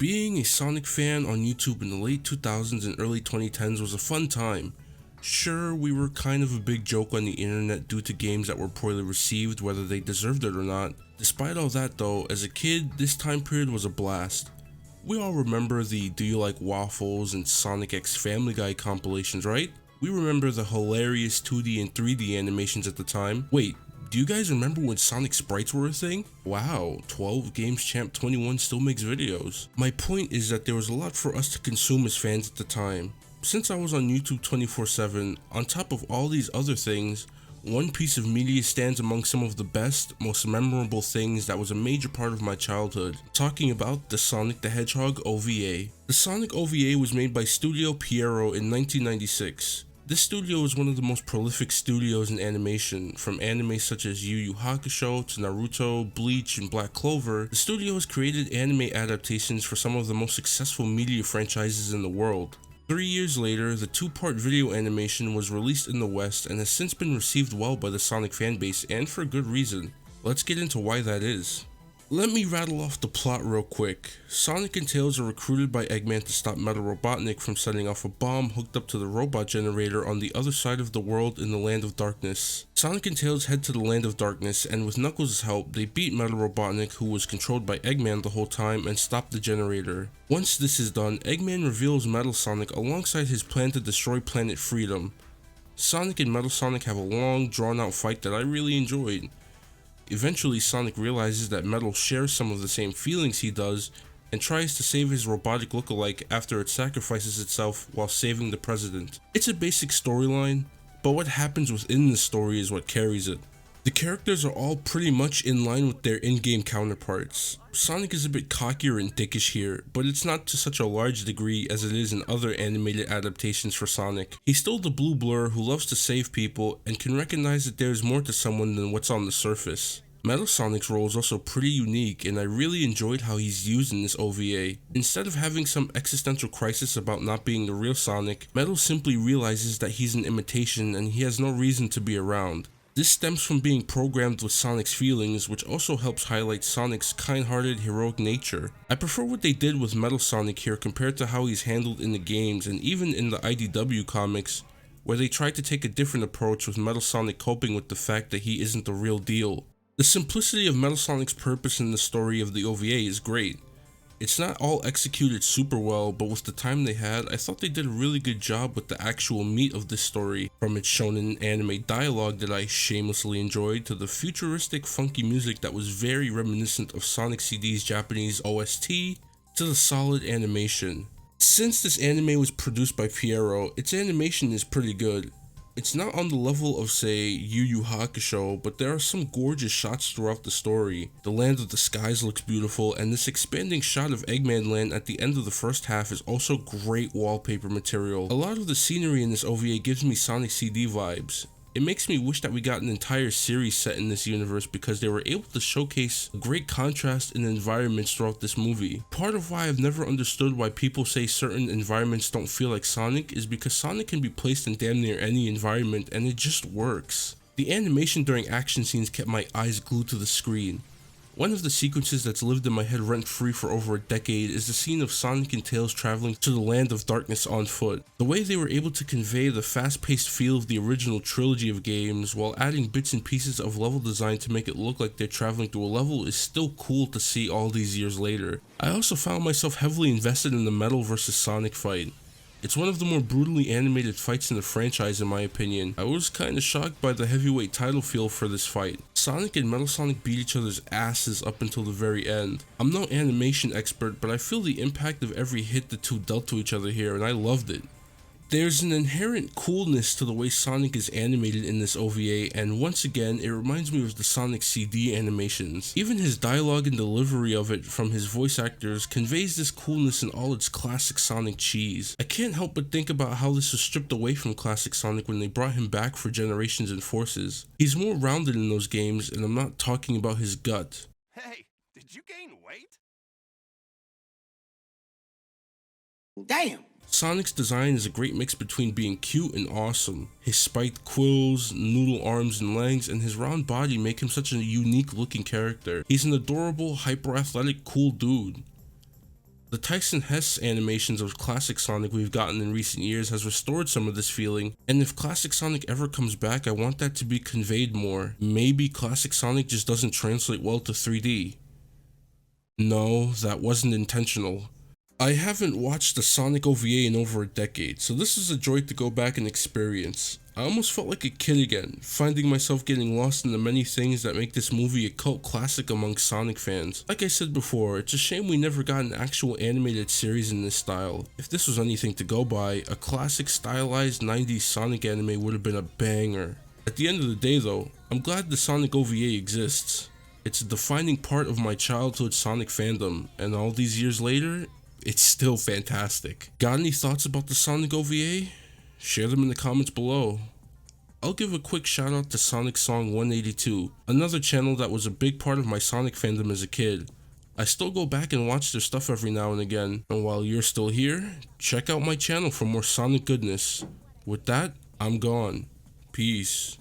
Being a Sonic fan on YouTube in the late 2000s and early 2010s was a fun time. Sure, we were kind of a big joke on the internet due to games that were poorly received, whether they deserved it or not. Despite all that though, as a kid, this time period was a blast. We all remember the Do You Like Waffles and Sonic X Family Guy compilations, right? We remember the hilarious 2D and 3D animations at the time. Wait, do you guys remember when Sonic sprites were a thing? Wow, 12 Games Champ 21 still makes videos. My point is that there was a lot for us to consume as fans at the time. Since I was on YouTube 24/7, on top of all these other things, one piece of media stands among some of the best, most memorable things that was a major part of my childhood. Talking about the Sonic the Hedgehog OVA. The Sonic OVA was made by Studio Pierrot in 1996. This studio is one of the most prolific studios in animation. From anime such as Yu Yu Hakusho to Naruto, Bleach, and Black Clover, the studio has created anime adaptations for some of the most successful media franchises in the world. 3 years later, the two-part video animation was released in the West and has since been received well by the Sonic fanbase, and for good reason. Let's get into why that is. Let me rattle off the plot real quick. Sonic and Tails are recruited by Eggman to stop Metal Robotnik from setting off a bomb hooked up to the robot generator on the other side of the world in the Land of Darkness. Sonic and Tails head to the Land of Darkness, and with Knuckles' help, they beat Metal Robotnik, who was controlled by Eggman the whole time, and stop the generator. Once this is done, Eggman reveals Metal Sonic alongside his plan to destroy Planet Freedom. Sonic and Metal Sonic have a long, drawn-out fight that I really enjoyed. Eventually, Sonic realizes that Metal shares some of the same feelings he does and tries to save his robotic lookalike after it sacrifices itself while saving the president. It's a basic storyline, but what happens within the story is what carries it. The characters are all pretty much in line with their in-game counterparts. Sonic is a bit cockier and dickish here, but it's not to such a large degree as it is in other animated adaptations for Sonic. He's still the blue blur who loves to save people and can recognize that there's more to someone than what's on the surface. Metal Sonic's role is also pretty unique, and I really enjoyed how he's used in this OVA. Instead of having some existential crisis about not being the real Sonic, Metal simply realizes that he's an imitation and he has no reason to be around. This stems from being programmed with Sonic's feelings, which also helps highlight Sonic's kind-hearted, heroic nature. I prefer what they did with Metal Sonic here compared to how he's handled in the games and even in the IDW comics, where they tried to take a different approach with Metal Sonic coping with the fact that he isn't the real deal. The simplicity of Metal Sonic's purpose in the story of the OVA is great. It's not all executed super well, but with the time they had, I thought they did a really good job with the actual meat of this story, from its shonen anime dialogue that I shamelessly enjoyed to the futuristic funky music that was very reminiscent of Sonic CD's Japanese OST, to the solid animation. Since this anime was produced by Pierrot, its animation is pretty good. It's not on the level of, say, Yu Yu Hakusho, but there are some gorgeous shots throughout the story. The Land of the Skies looks beautiful, and this expanding shot of Eggman Land at the end of the first half is also great wallpaper material. A lot of the scenery in this OVA gives me Sonic CD vibes. It makes me wish that we got an entire series set in this universe because they were able to showcase a great contrast in environments throughout this movie. Part of why I've never understood why people say certain environments don't feel like Sonic is because Sonic can be placed in damn near any environment and it just works. The animation during action scenes kept my eyes glued to the screen. One of the sequences that's lived in my head rent-free for over a decade is the scene of Sonic and Tails traveling to the Land of Darkness on foot. The way they were able to convey the fast-paced feel of the original trilogy of games while adding bits and pieces of level design to make it look like they're traveling through a level is still cool to see all these years later. I also found myself heavily invested in the Metal vs Sonic fight. It's one of the more brutally animated fights in the franchise in my opinion. I was kinda shocked by the heavyweight title feel for this fight. Sonic and Metal Sonic beat each other's asses up until the very end. I'm no animation expert, but I feel the impact of every hit the two dealt to each other here, and I loved it. There's an inherent coolness to the way Sonic is animated in this OVA, and once again, it reminds me of the Sonic CD animations. Even his dialogue and delivery of it from his voice actors conveys this coolness in all its classic Sonic cheese. I can't help but think about how this was stripped away from classic Sonic when they brought him back for Generations and Forces. He's more rounded in those games, and I'm not talking about his gut. Hey, did you gain weight? Damn! Sonic's design is a great mix between being cute and awesome. His spiked quills, noodle arms and legs, and his round body make him such a unique looking character. He's an adorable, hyper athletic, cool dude. The Tyson Hess animations of classic Sonic we've gotten in recent years has restored some of this feeling, and if classic Sonic ever comes back, I want that to be conveyed more. Maybe classic Sonic just doesn't translate well to 3D. No, that wasn't intentional. I haven't watched the Sonic OVA in over a decade, so this is a joy to go back and experience. I almost felt like a kid again, finding myself getting lost in the many things that make this movie a cult classic among Sonic fans. Like I said before, it's a shame we never got an actual animated series in this style. If this was anything to go by, a classic stylized 90s Sonic anime would have been a banger. At the end of the day though, I'm glad the Sonic OVA exists. It's a defining part of my childhood Sonic fandom, and all these years later, it's still fantastic. Got any thoughts about the Sonic OVA? Share them in the comments below. I'll give a quick shout out to Sonic Song 182, another channel that was a big part of my Sonic fandom as a kid. I still go back and watch their stuff every now and again, and while you're still here, check out my channel for more Sonic goodness. With that, I'm gone. Peace.